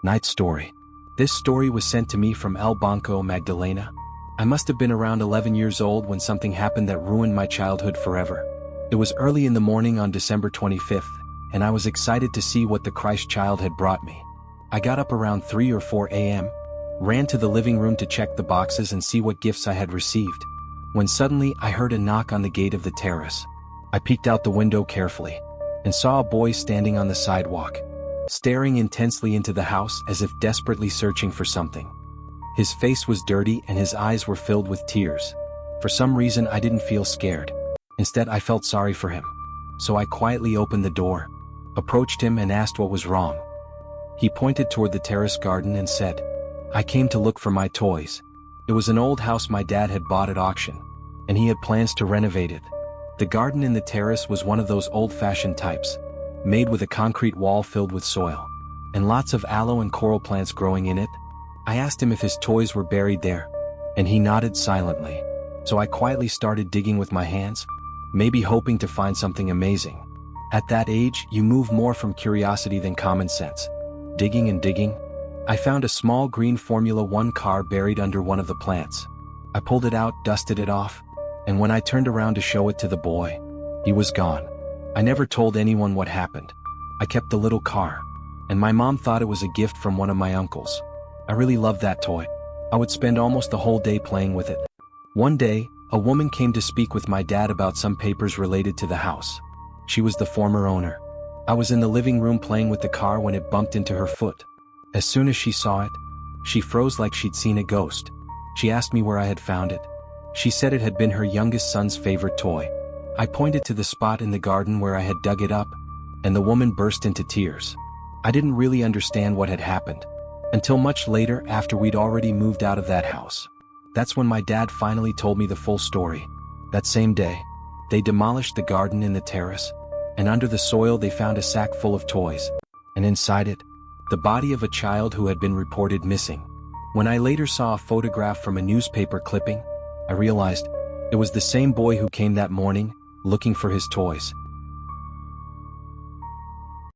Night story. This story was sent to me from El Banco, Magdalena. I must have been around 11 years old when something happened that ruined my childhood forever. It was early in the morning on December 25th, and I was excited to see what the Christ child had brought me. I got up around 3 or 4 a.m., ran to the living room to check the boxes and see what gifts I had received, when suddenly I heard a knock on the gate of the terrace. I peeked out the window carefully, and saw a boy standing on the sidewalk, staring intensely into the house as if desperately searching for something. His face was dirty and his eyes were filled with tears. For some reason I didn't feel scared. Instead I felt sorry for him. So I quietly opened the door, approached him and asked what was wrong. He pointed toward the terrace garden and said, "I came to look for my toys." It was an old house my dad had bought at auction, and he had plans to renovate it. The garden in the terrace was one of those old-fashioned types, made with a concrete wall filled with soil, and lots of aloe and coral plants growing in it. I asked him if his toys were buried there, and he nodded silently. So I quietly started digging with my hands, maybe hoping to find something amazing. At that age, you move more from curiosity than common sense. Digging and digging, I found a small green Formula One car buried under one of the plants. I pulled it out, dusted it off, and when I turned around to show it to the boy, he was gone. I never told anyone what happened. I kept the little car, and my mom thought it was a gift from one of my uncles. I really loved that toy. I would spend almost the whole day playing with it. One day, a woman came to speak with my dad about some papers related to the house. She was the former owner. I was in the living room playing with the car when it bumped into her foot. As soon as she saw it, she froze like she'd seen a ghost. She asked me where I had found it. She said it had been her youngest son's favorite toy. I pointed to the spot in the garden where I had dug it up, and the woman burst into tears. I didn't really understand what had happened, until much later after we'd already moved out of that house. That's when my dad finally told me the full story. That same day, they demolished the garden in the terrace, and under the soil they found a sack full of toys, and inside it, the body of a child who had been reported missing. When I later saw a photograph from a newspaper clipping, I realized it was the same boy who came that morning, looking for his toys.